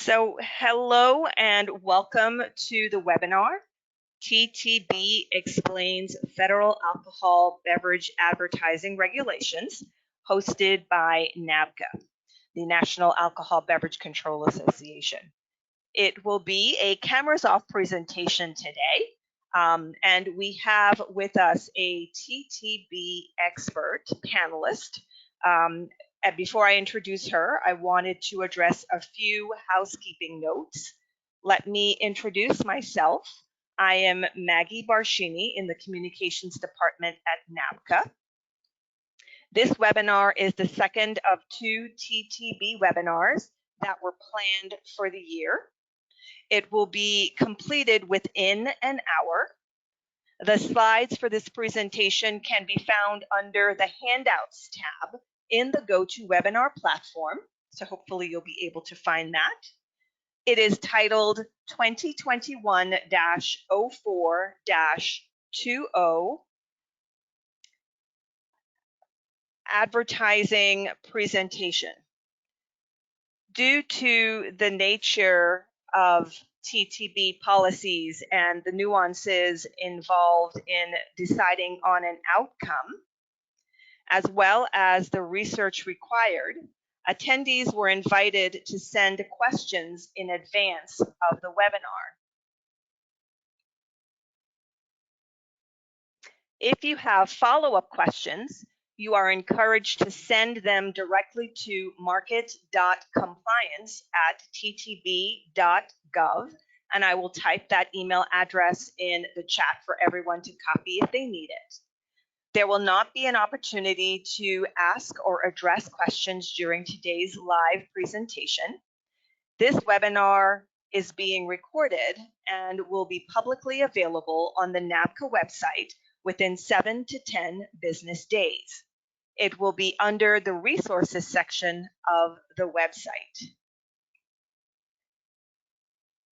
Hello and welcome to the webinar, TTB Explains Federal Alcohol Beverage Advertising Regulations, hosted by NABCA, the National Alcohol Beverage Control Association. It will be a cameras off presentation today, and we have with us a TTB expert panelist. And before I introduce her, I wanted to address a few housekeeping notes. Let me introduce myself. I am Maggie Barshini in the Communications Department at NABCA. This webinar is the second of two TTB webinars that were planned for the year. It will be completed within an hour. The slides for this presentation can be found under the Handouts tab in the GoToWebinar platform, so hopefully you'll be able to find that. It is titled 2021-04-20 Advertising Presentation. Due to the nature of TTB policies and the nuances involved in deciding on an outcome, as well as the research required, attendees were invited to send questions in advance of the webinar. If you have follow-up questions, you are encouraged to send them directly to market.compliance@ttb.gov, and I will type that email address in the chat for everyone to copy if they need it. There will not be an opportunity to ask or address questions during today's live presentation. This webinar is being recorded and will be publicly available on the NABCA website within 7 to 10 business days. It will be under the resources section of the website.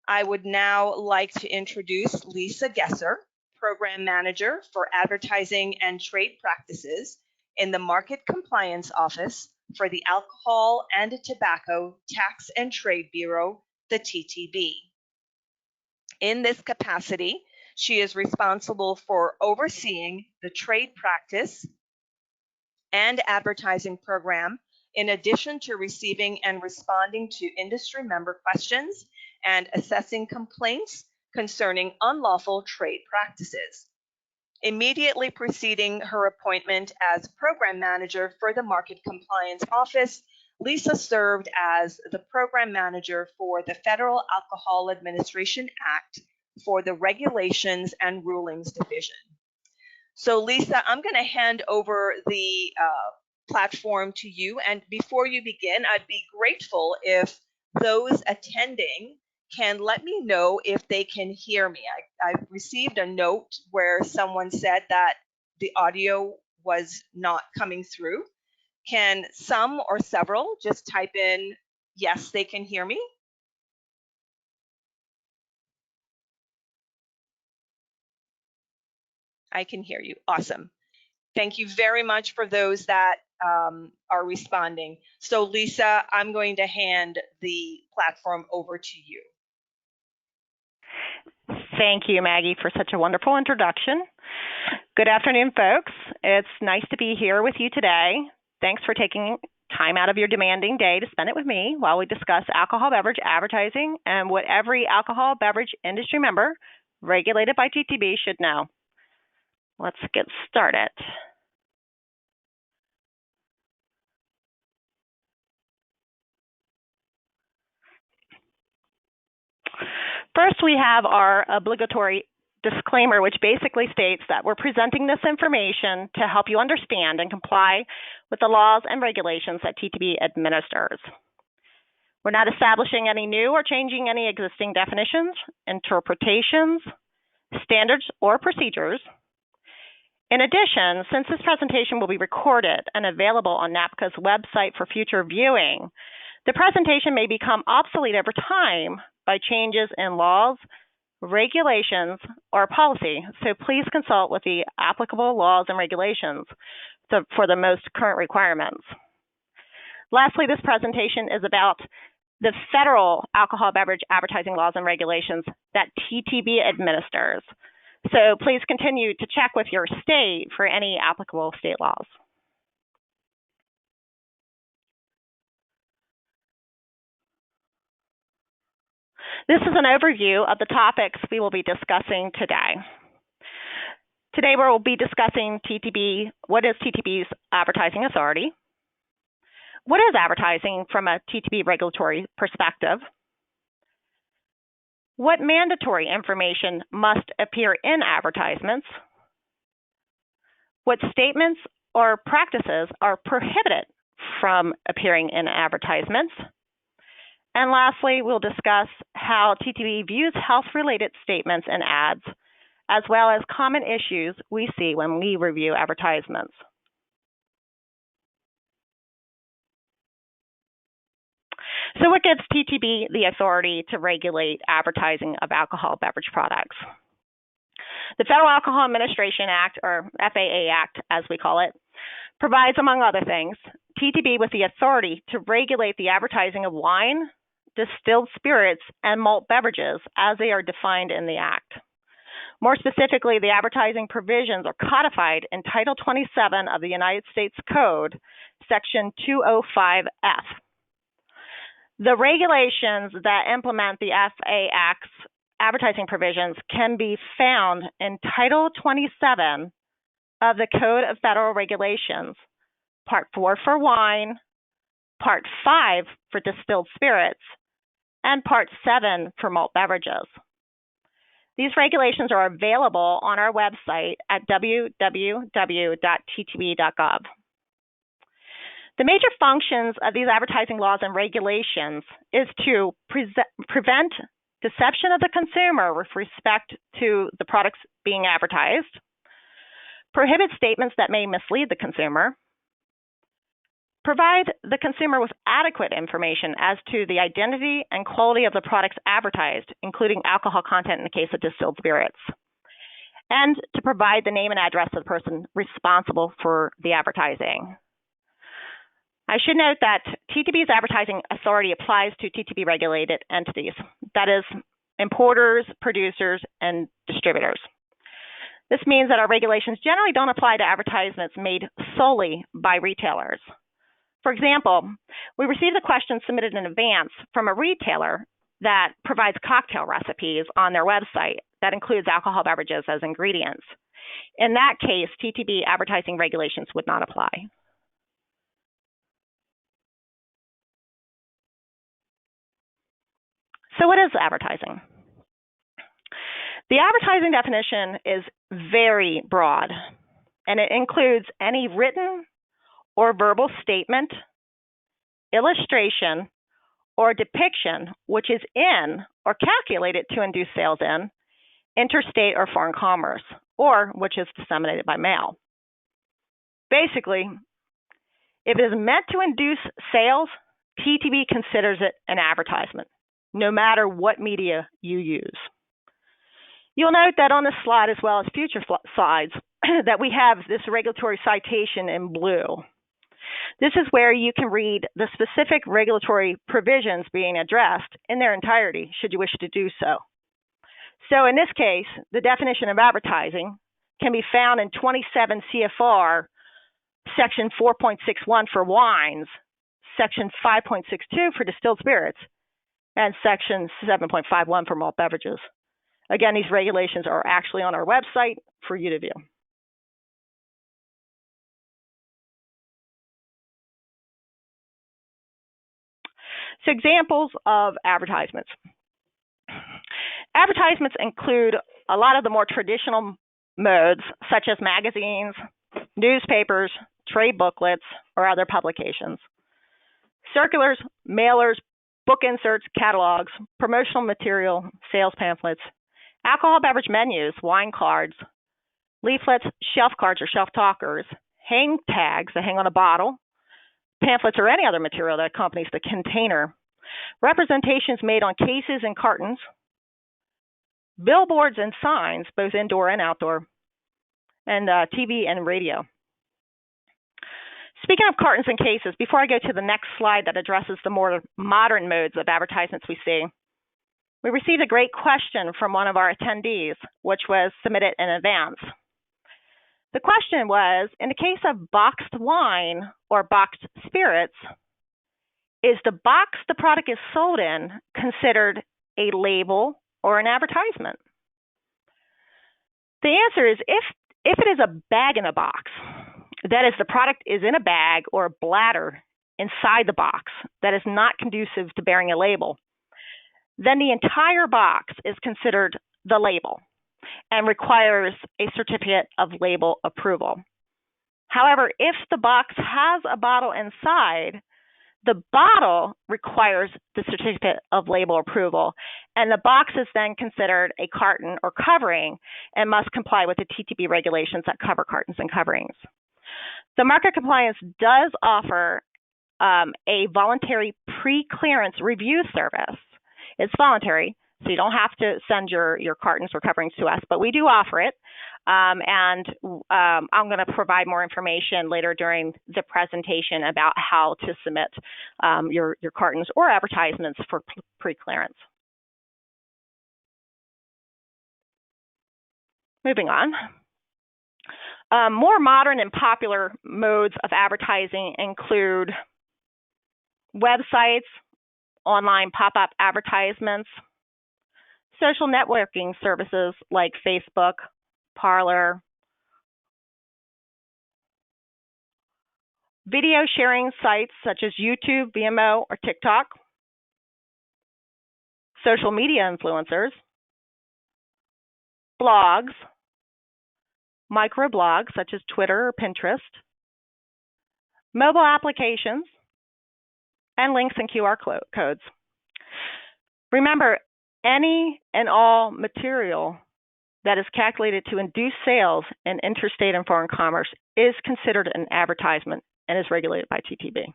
I would now like to introduce Lisa Gesser, Program Manager for Advertising and Trade Practices in the Market Compliance Office for the Alcohol and Tobacco Tax and Trade Bureau, the TTB. In this capacity, she is responsible for overseeing the trade practice and advertising program, in addition to receiving and responding to industry member questions and assessing complaints concerning unlawful trade practices. Immediately preceding her appointment as Program Manager for the Market Compliance Office, Lisa served as the Program Manager for the Federal Alcohol Administration Act for the Regulations and Rulings Division. So Lisa, I'm going to hand over the platform to you. And before you begin, I'd be grateful if those attending can let me know if they can hear me. I've received a note where someone said that the audio was not coming through. Can some or several just type in, yes, they can hear me? I can hear you. Awesome. Thank you very much for those that are responding. So Lisa, I'm going to hand the platform over to you. Thank you, Maggie, for such a wonderful introduction. Good afternoon, folks. It's nice to be here with you today. Thanks for taking time out of your demanding day to spend it with me while we discuss alcohol beverage advertising and what every alcohol beverage industry member regulated by TTB should know. Let's get started. First, we have our obligatory disclaimer, which basically states that we're presenting this information to help you understand and comply with the laws and regulations that TTB administers. We're not establishing any new or changing any existing definitions, interpretations, standards, or procedures. In addition, since this presentation will be recorded and available on NABCA's website for future viewing, the presentation may become obsolete over time by changes in laws, regulations, or policy, so please consult with the applicable laws and regulations for the most current requirements. Lastly, this presentation is about the federal alcohol beverage advertising laws and regulations that TTB administers. So please continue to check with your state for any applicable state laws. This is an overview of the topics we will be discussing today. Today we will be discussing TTB. What is TTB's advertising authority? What is advertising from a TTB regulatory perspective? What mandatory information must appear in advertisements? What statements or practices are prohibited from appearing in advertisements? And lastly, we'll discuss how TTB views health-related statements and ads, as well as common issues we see when we review advertisements. So what gives TTB the authority to regulate advertising of alcohol beverage products? The Federal Alcohol Administration Act, or FAA Act as we call it, provides, among other things, TTB with the authority to regulate the advertising of wine, distilled spirits, and malt beverages as they are defined in the Act. More specifically, the advertising provisions are codified in Title 27 of the United States Code, Section 205F. The regulations that implement the FAA Act's advertising provisions can be found in Title 27 of the Code of Federal Regulations, Part 4 for wine, Part 5 for distilled spirits, and Part 7 for malt beverages. These regulations are available on our website at www.ttb.gov. The major functions of these advertising laws and regulations is to prevent deception of the consumer with respect to the products being advertised, prohibit statements that may mislead the consumer, provide the consumer with adequate information as to the identity and quality of the products advertised, including alcohol content in the case of distilled spirits, and to provide the name and address of the person responsible for the advertising. I should note that TTB's advertising authority applies to TTB-regulated entities, that is, importers, producers, and distributors. This means that our regulations generally don't apply to advertisements made solely by retailers. For example, we received a question submitted in advance from a retailer that provides cocktail recipes on their website that includes alcohol beverages as ingredients. In that case, TTB advertising regulations would not apply. So what is advertising? The advertising definition is very broad, and it includes any written or verbal statement, illustration, or depiction which is in or calculated to induce sales in interstate or foreign commerce, or which is disseminated by mail. Basically, if it is meant to induce sales, TTB considers it an advertisement, no matter what media you use. You'll note that on this slide, as well as future slides, that we have this regulatory citation in blue. This is where you can read the specific regulatory provisions being addressed in their entirety, should you wish to do so. So in this case, the definition of advertising can be found in 27 CFR, Section 4.61 for wines, Section 5.62 for distilled spirits, and Section 7.51 for malt beverages. Again, these regulations are actually on our website for you to view. So examples of advertisements. Advertisements include a lot of the more traditional modes, such as magazines, newspapers, trade booklets, or other publications. Circulars, mailers, book inserts, catalogs, promotional material, sales pamphlets, alcohol beverage menus, wine cards, leaflets, shelf cards or shelf talkers, hang tags that hang on a bottle, pamphlets or any other material that accompanies the container, representations made on cases and cartons, billboards and signs, both indoor and outdoor, and TV and radio. Speaking of cartons and cases, before I go to the next slide that addresses the more modern modes of advertisements we see, we received a great question from one of our attendees, which was submitted in advance. The question was, in the case of boxed wine or boxed spirits, is the box the product is sold in considered a label or an advertisement? The answer is if it is a bag in a box, that is, the product is in a bag or a bladder inside the box that is not conducive to bearing a label, then the entire box is considered the label and requires a certificate of label approval. However, if the box has a bottle inside, the bottle requires the certificate of label approval, and the box is then considered a carton or covering and must comply with the TTB regulations that cover cartons and coverings. The market compliance does offer a voluntary pre-clearance review service. It's voluntary, so you don't have to send your cartons or coverings to us, but we do offer it. I'm going to provide more information later during the presentation about how to submit your cartons or advertisements for pre-clearance. Moving on. More modern and popular modes of advertising include websites, online pop-up advertisements, social networking services like Facebook, Parler, video sharing sites such as YouTube, Vimeo, or TikTok, social media influencers, blogs, microblogs such as Twitter or Pinterest, mobile applications, and links and QR codes. Remember, any and all material that is calculated to induce sales in interstate and foreign commerce is considered an advertisement and is regulated by TTB.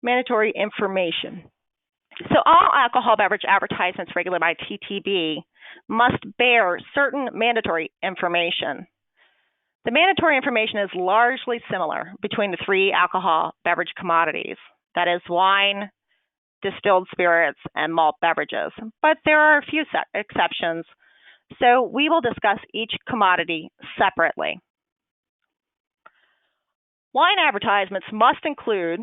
Mandatory information. So all alcohol beverage advertisements regulated by TTB must bear certain mandatory information. The mandatory information is largely similar between the three alcohol beverage commodities, that is wine, distilled spirits, and malt beverages, but there are a few exceptions, so we will discuss each commodity separately. Wine advertisements must include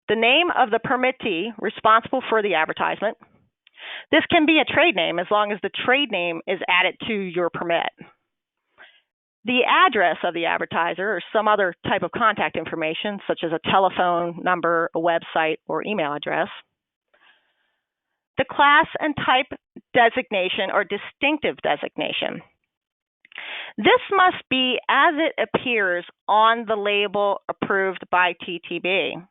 the name of the permittee responsible for the advertisement. This can be a trade name as long as the trade name is added to your permit. The address of the advertiser or some other type of contact information, such as a telephone number, a website, or email address. The class and type designation or distinctive designation. This must be as it appears on the label approved by TTB.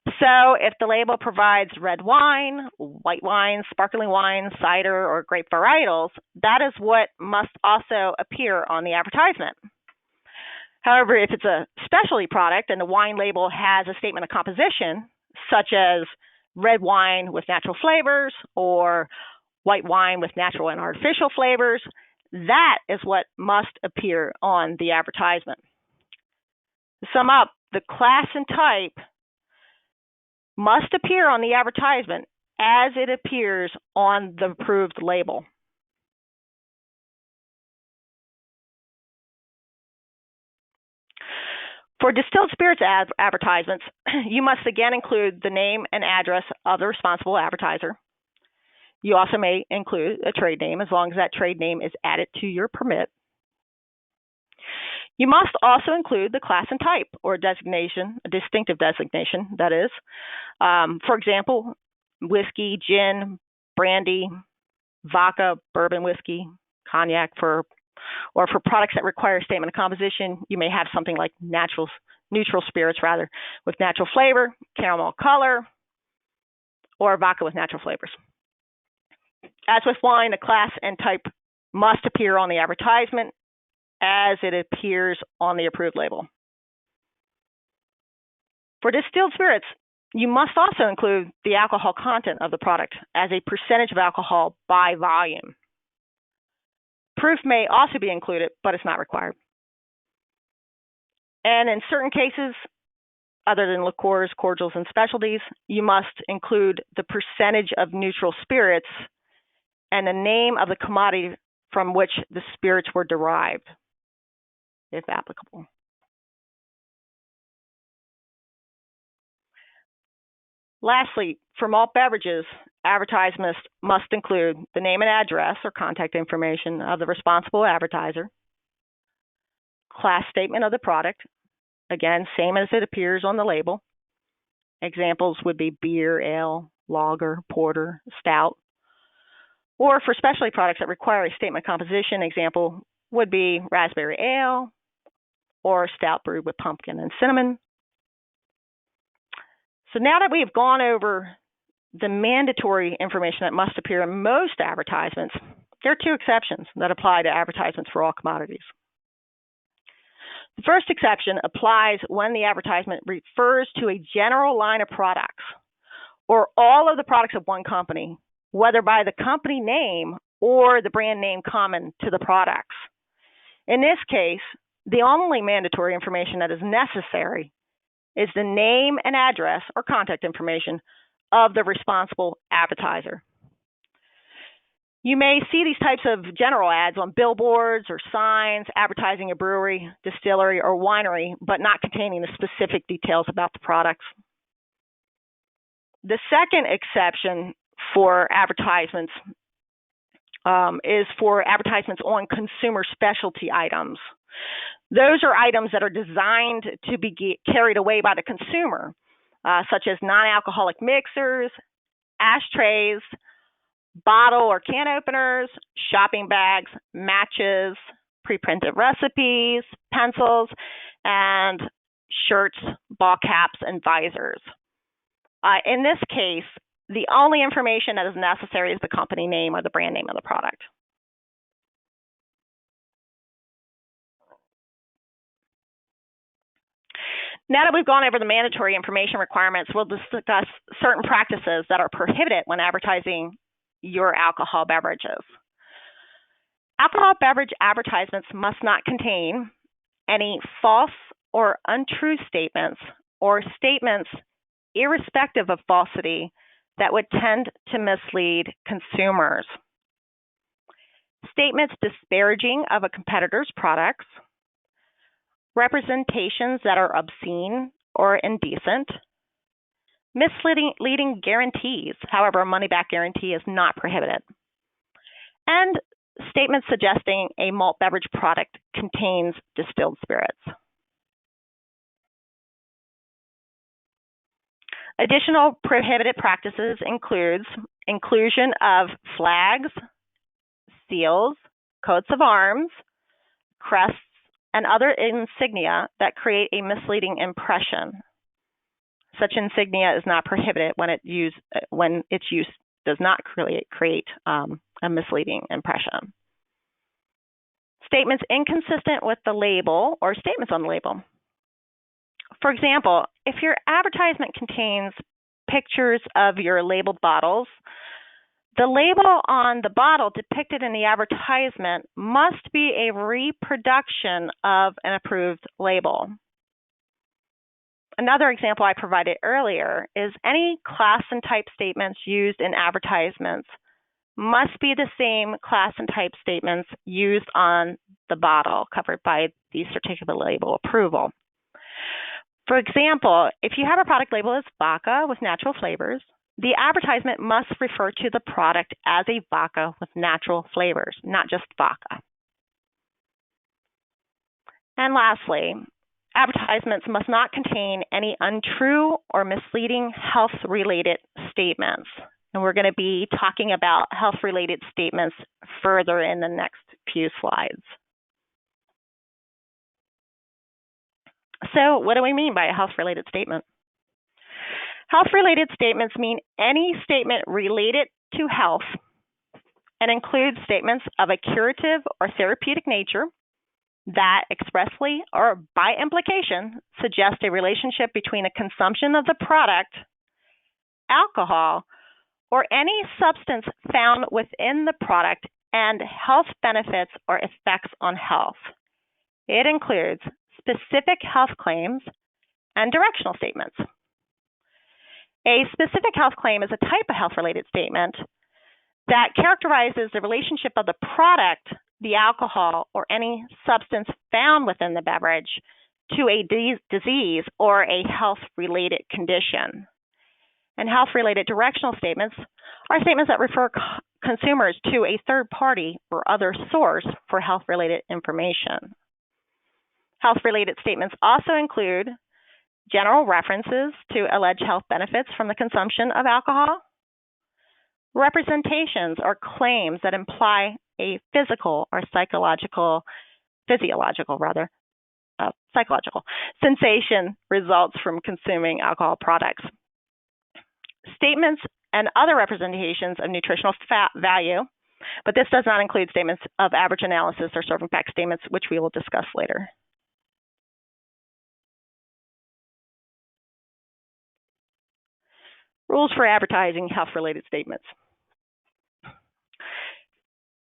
So if the label provides red wine, white wine, sparkling wine, cider, or grape varietals, that is what must also appear on the advertisement. However, if it's a specialty product and the wine label has a statement of composition, such as red wine with natural flavors or white wine with natural and artificial flavors, that is what must appear on the advertisement. To sum up, the class and type must appear on the advertisement as it appears on the approved label. For distilled spirits advertisements, you must again include the name and address of the responsible advertiser. You also may include a trade name as long as that trade name is added to your permit. You must also include the class and type or designation, a distinctive designation, that is. For example, whiskey, gin, brandy, vodka, bourbon whiskey, cognac, or for products that require a statement of composition, you may have something like neutral spirits with natural flavor, caramel color, or vodka with natural flavors. As with wine, the class and type must appear on the advertisement as it appears on the approved label. For distilled spirits, You must also include the alcohol content of the product as a percentage of alcohol by volume. Proof may also be included, but it's not required. And in certain cases, other than liqueurs, cordials, and specialties, you must include the percentage of neutral spirits and the name of the commodity from which the spirits were derived, if applicable. Lastly, for malt beverages, advertisements must include the name and address or contact information of the responsible advertiser, class statement of the product, again, same as it appears on the label. Examples would be beer, ale, lager, porter, stout. Or for specialty products that require a statement composition, example would be raspberry ale or stout brewed with pumpkin and cinnamon. So now that we've gone over the mandatory information that must appear in most advertisements, there are two exceptions that apply to advertisements for all commodities. The first exception applies when the advertisement refers to a general line of products or all of the products of one company, whether by the company name or the brand name common to the products. In this case, the only mandatory information that is necessary is the name and address or contact information of the responsible advertiser. You may see these types of general ads on billboards or signs advertising a brewery, distillery, or winery, but not containing the specific details about the products. The second exception for advertisements is for advertisements on consumer specialty items. Those are items that are designed to be carried away by the consumer, such as non-alcoholic mixers, ashtrays, bottle or can openers, shopping bags, matches, pre-printed recipes, pencils, and shirts, ball caps, and visors. In this case, the only information that is necessary is the company name or the brand name of the product. Now that we've gone over the mandatory information requirements, we'll discuss certain practices that are prohibited when advertising your alcohol beverages. Alcohol beverage advertisements must not contain any false or untrue statements or statements irrespective of falsity that would tend to mislead consumers. Statements disparaging of a competitor's products, representations that are obscene or indecent, misleading guarantees, however, a money-back guarantee is not prohibited, and statements suggesting a malt beverage product contains distilled spirits. Additional prohibited practices includes inclusion of flags, seals, coats of arms, crests, and other insignia that create a misleading impression. Such insignia is not prohibited when its use does not create a misleading impression. Statements inconsistent with the label or statements on the label. For example, if your advertisement contains pictures of your labeled bottles, the label on the bottle depicted in the advertisement must be a reproduction of an approved label. Another example I provided earlier is any class and type statements used in advertisements must be the same class and type statements used on the bottle covered by the certificate of label approval. For example, if you have a product labeled as vodka with natural flavors, the advertisement must refer to the product as a vodka with natural flavors, not just vodka. And lastly, advertisements must not contain any untrue or misleading health-related statements. And we're going to be talking about health-related statements further in the next few slides. So what do we mean by a health-related statement? Health-related statements mean any statement related to health and includes statements of a curative or therapeutic nature that expressly or by implication suggest a relationship between a consumption of the product alcohol, or any substance found within the product and health benefits or effects on health. It includes specific health claims and directional statements. A specific health claim is a type of health-related statement that characterizes the relationship of the product, the alcohol, or any substance found within the beverage to a disease or a health-related condition. And health-related directional statements are statements that refer consumers to a third party or other source for health-related information. Health-related statements also include general references to alleged health benefits from the consumption of alcohol, representations or claims that imply a physical or psychological sensation results from consuming alcohol products. Statements and other representations of nutritional value, but this does not include statements of average analysis or serving pack statements, which we will discuss later. Rules for advertising health-related statements.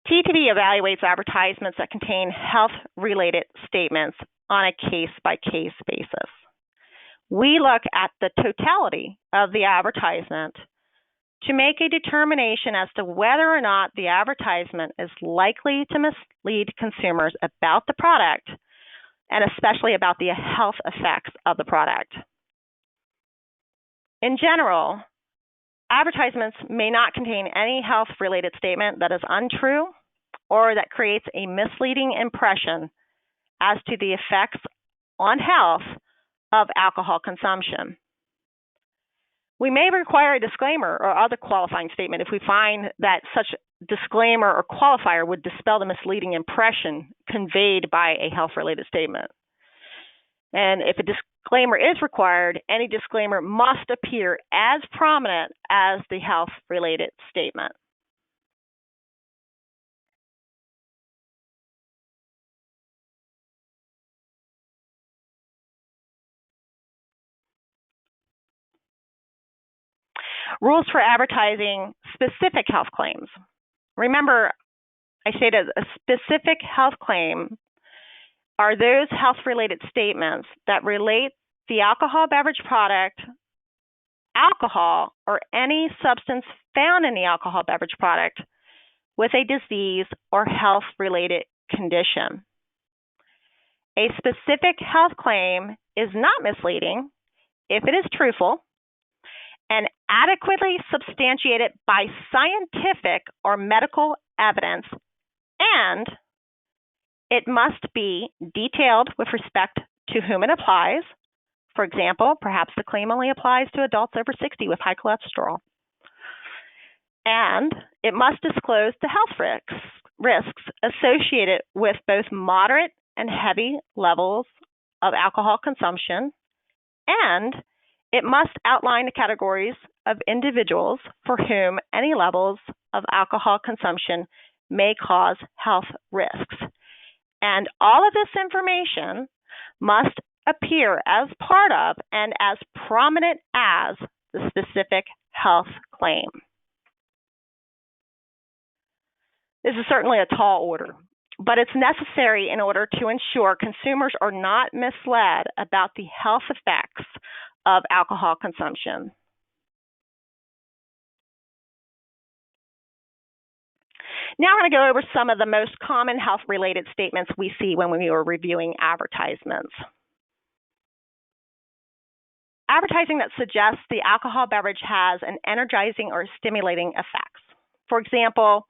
TTB evaluates advertisements that contain health-related statements on a case-by-case basis. We look at the totality of the advertisement to make a determination as to whether or not the advertisement is likely to mislead consumers about the product and especially about the health effects of the product. In general, advertisements may not contain any health-related statement that is untrue or that creates a misleading impression as to the effects on health of alcohol consumption. We may require a disclaimer or other qualifying statement if we find that such disclaimer or qualifier would dispel the misleading impression conveyed by a health-related statement. And if a disclaimer is required, any disclaimer must appear as prominent as the health-related statement. Rules for advertising specific health claims. Remember, I stated a specific health claim are those health-related statements that relate the alcohol beverage product, alcohol, or any substance found in the alcohol beverage product with a disease or health-related condition. A specific health claim is not misleading if it is truthful and adequately substantiated by scientific or medical evidence, and it must be detailed with respect to whom it applies. For example, perhaps the claim only applies to adults over 60 with high cholesterol. And it must disclose the health risks associated with both moderate and heavy levels of alcohol consumption, and it must outline the categories of individuals for whom any levels of alcohol consumption may cause health risks. And all of this information must appear as part of and as prominent as the specific health claim. This is certainly a tall order, but it's necessary in order to ensure consumers are not misled about the health effects of alcohol consumption. Now I'm going to go over some of the most common health-related statements we see when we are reviewing advertisements. Advertising that suggests the alcohol beverage has an energizing or stimulating effects. For example,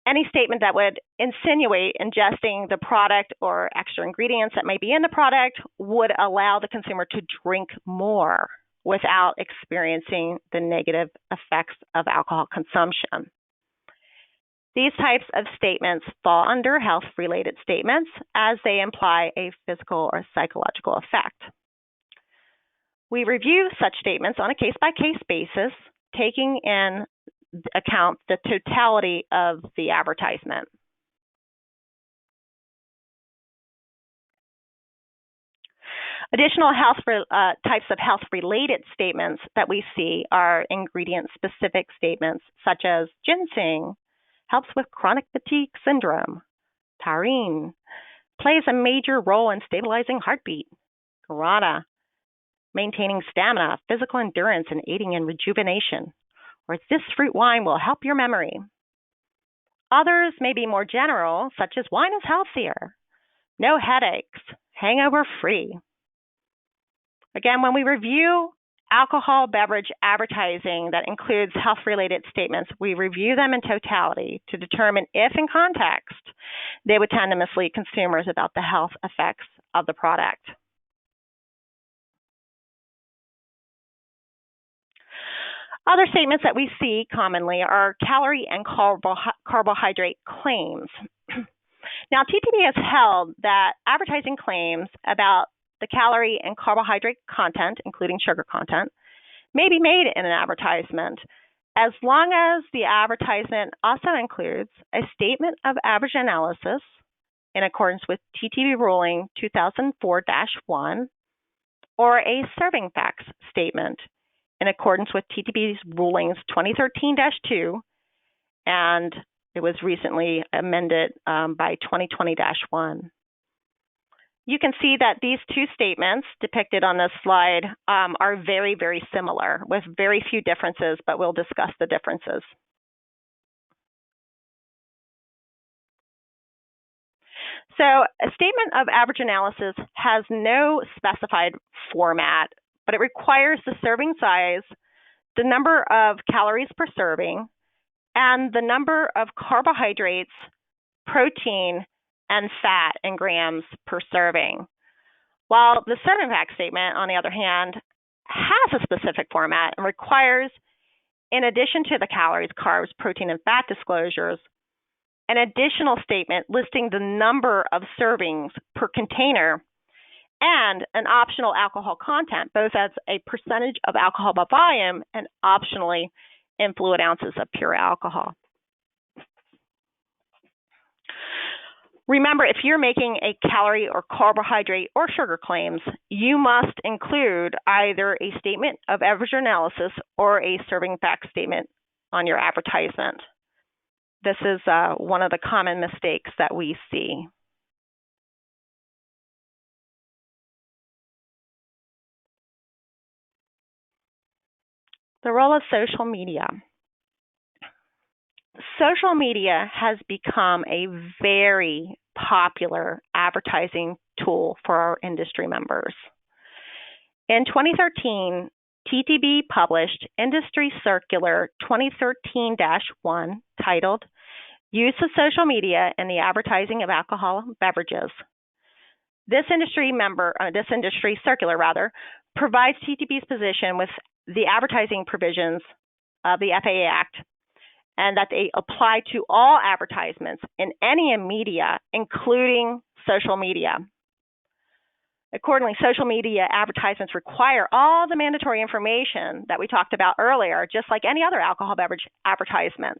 any statement that would insinuate ingesting the product or extra ingredients that may be in the product would allow the consumer to drink more without experiencing the negative effects of alcohol consumption. These types of statements fall under health-related statements as they imply a physical or psychological effect. We review such statements on a case-by-case basis, taking in account the totality of the advertisement. Additional types of health-related statements that we see are ingredient-specific statements, such as ginseng helps with chronic fatigue syndrome. Taurine plays a major role in stabilizing heartbeat. Guarana, maintaining stamina, physical endurance, and aiding in rejuvenation. Or this fruit wine will help your memory. Others may be more general, such as wine is healthier, no headaches, hangover-free. Again, when we review alcohol beverage advertising that includes health-related statements, we review them in totality to determine if, in context, they would tend to mislead consumers about the health effects of the product. Other statements that we see commonly are calorie and carbohydrate claims. Now, TTB has held that advertising claims about the calorie and carbohydrate content, including sugar content, may be made in an advertisement as long as the advertisement also includes a statement of average analysis in accordance with TTB ruling 2004-1 or a serving facts statement in accordance with TTB's rulings 2013-2, and it was recently amended by 2020-1. You can see that these two statements depicted on this slide are very, very similar with very few differences, but we'll discuss the differences. So a statement of average analysis has no specified format, but it requires the serving size, the number of calories per serving, and the number of carbohydrates, protein, and fat in grams per serving. While the serving fact statement, on the other hand, has a specific format and requires, in addition to the calories, carbs, protein, and fat disclosures, an additional statement listing the number of servings per container and an optional alcohol content, both as a percentage of alcohol by volume and optionally in fluid ounces of pure alcohol. Remember, if you're making a calorie or carbohydrate or sugar claims, you must include either a statement of average analysis or a serving fact statement on your advertisement. This is one of the common mistakes that we see. The role of social media. Social media has become a very popular advertising tool for our industry members. In 2013, TTB published Industry Circular 2013-1 titled Use of Social Media in the Advertising of Alcohol Beverages. This industry circular provides TTB's position with the advertising provisions of the FAA Act, and that they apply to all advertisements in any media, including social media. Accordingly, social media advertisements require all the mandatory information that we talked about earlier, just like any other alcohol beverage advertisement.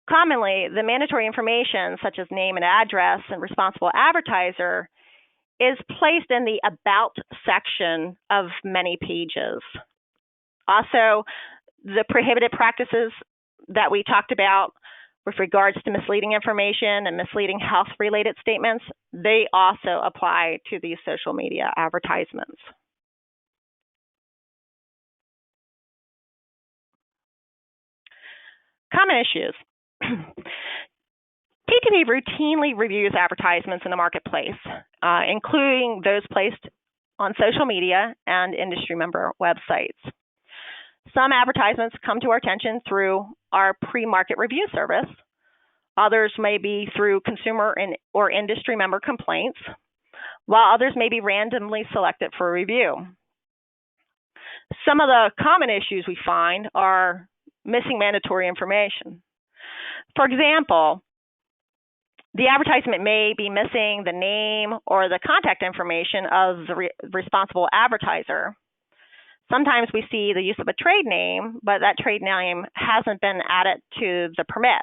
Commonly, the mandatory information, such as name and address and responsible advertiser, is placed in the About section of many pages. Also, the prohibited practices that we talked about with regards to misleading information and misleading health-related statements, they also apply to these social media advertisements. Common issues. TTB routinely reviews advertisements in the marketplace, including those placed on social media and industry member websites. Some advertisements come to our attention through our pre-market review service. Others may be through consumer or industry member complaints, while others may be randomly selected for review. Some of the common issues we find are missing mandatory information. For example, the advertisement may be missing the name or the contact information of the responsible advertiser. Sometimes we see the use of a trade name, but that trade name hasn't been added to the permit.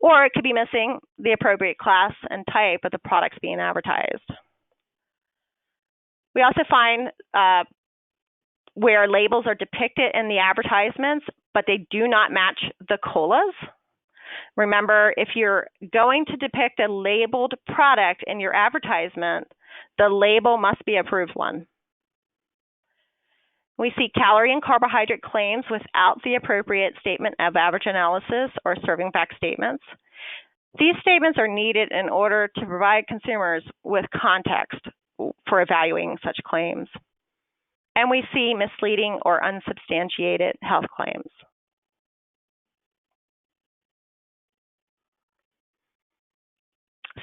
Or it could be missing the appropriate class and type of the products being advertised. We also find where labels are depicted in the advertisements, but they do not match the COLAs. Remember, if you're going to depict a labeled product in your advertisement, the label must be approved one. We see calorie and carbohydrate claims without the appropriate statement of average analysis or serving fact statements. These statements are needed in order to provide consumers with context for evaluating such claims. And we see misleading or unsubstantiated health claims.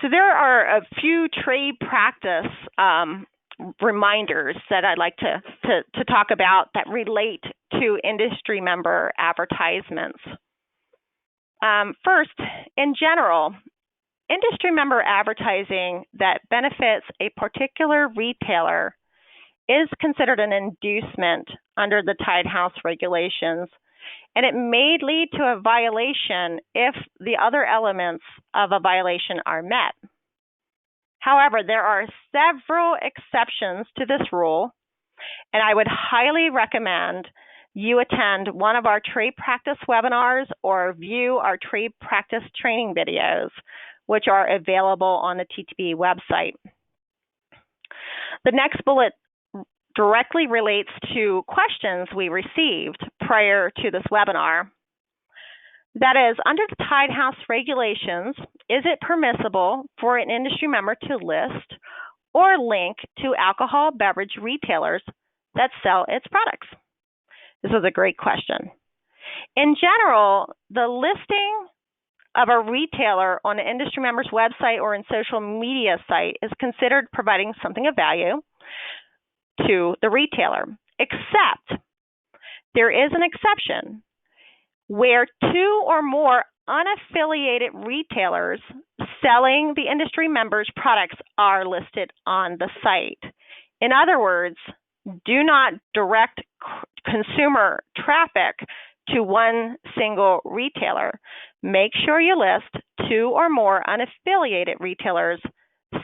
So there are a few trade practice reminders that I'd like to talk about that relate to industry member advertisements. First, in general, industry member advertising that benefits a particular retailer is considered an inducement under the Tied House regulations, and it may lead to a violation if the other elements of a violation are met. However, there are several exceptions to this rule, and I would highly recommend you attend one of our trade practice webinars or view our trade practice training videos, which are available on the TTB website. The next bullet directly relates to questions we received prior to this webinar. That is, under the Tied House regulations, is it permissible for an industry member to list or link to alcohol beverage retailers that sell its products? This is a great question. In general, the listing of a retailer on an industry member's website or in social media site is considered providing something of value to the retailer, except there is an exception where two or more unaffiliated retailers selling the industry member's products are listed on the site. In other words, do not direct consumer traffic to one single retailer. Make sure you list two or more unaffiliated retailers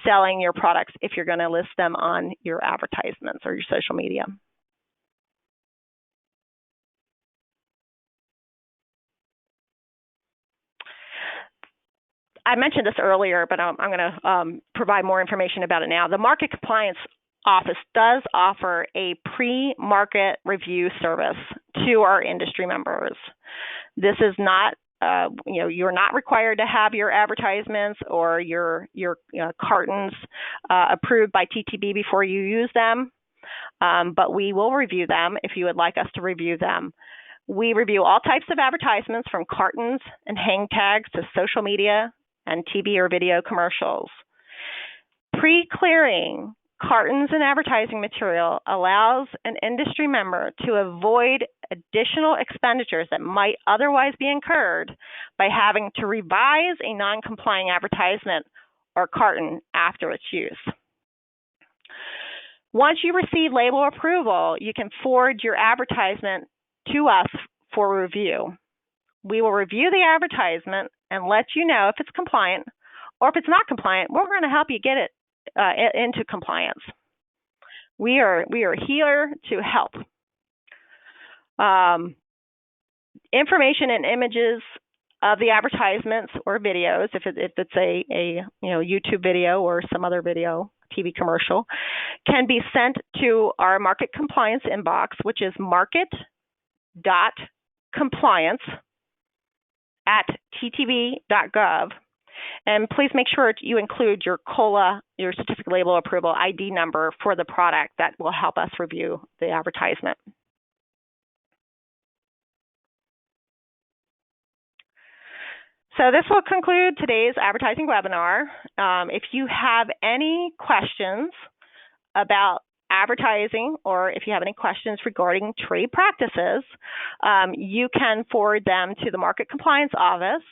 selling your products if you're going to list them on your advertisements or your social media. I mentioned this earlier, but I'm going to provide more information about it now. The Market Compliance Office does offer a pre-market review service to our industry members. This is not, you're not required to have your advertisements or your cartons approved by TTB before you use them, but we will review them if you would like us to review them. We review all types of advertisements from cartons and hang tags to social media and TV or video commercials. Pre-clearing cartons and advertising material allows an industry member to avoid additional expenditures that might otherwise be incurred by having to revise a non-complying advertisement or carton after its use. Once you receive label approval, you can forward your advertisement to us for review. We will review the advertisement and let you know if it's compliant, or if it's not compliant, we're going to help you get it into compliance. We are here to help. Information and images of the advertisements or videos, if it's a YouTube video or some other video, TV commercial, can be sent to our market compliance inbox, which is market.compliance@ttb.gov. And please make sure you include your COLA, your certificate label approval ID number for the product. That will help us review the advertisement. So this will conclude today's advertising webinar. If you have any questions about advertising, or if you have any questions regarding trade practices, you can forward them to the Market Compliance Office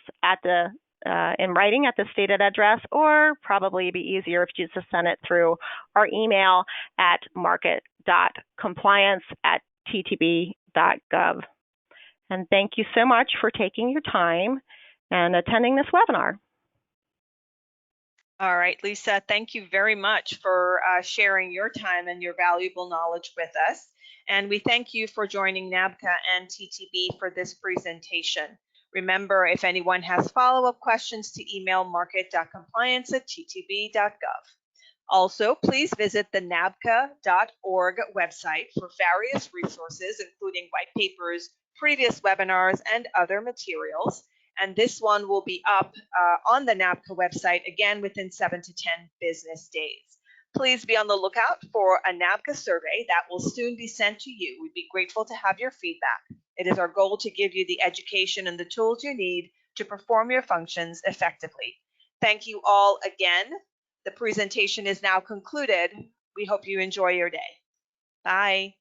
in writing at the stated address, or probably be easier if you just send it through our email at market.compliance@ttb.gov. And thank you so much for taking your time and attending this webinar. All right, Lisa, thank you very much for sharing your time and your valuable knowledge with us. And we thank you for joining NABCA and TTB for this presentation. Remember, if anyone has follow-up questions, to email market.compliance@ttb.gov. Also, please visit the nabca.org website for various resources, including white papers, previous webinars, and other materials. And this one will be up on the NABCA website again within 7 to 10 business days. Please be on the lookout for a NABCA survey that will soon be sent to you. We'd be grateful to have your feedback. It is our goal to give you the education and the tools you need to perform your functions effectively. Thank you all again. The presentation is now concluded. We hope you enjoy your day. Bye.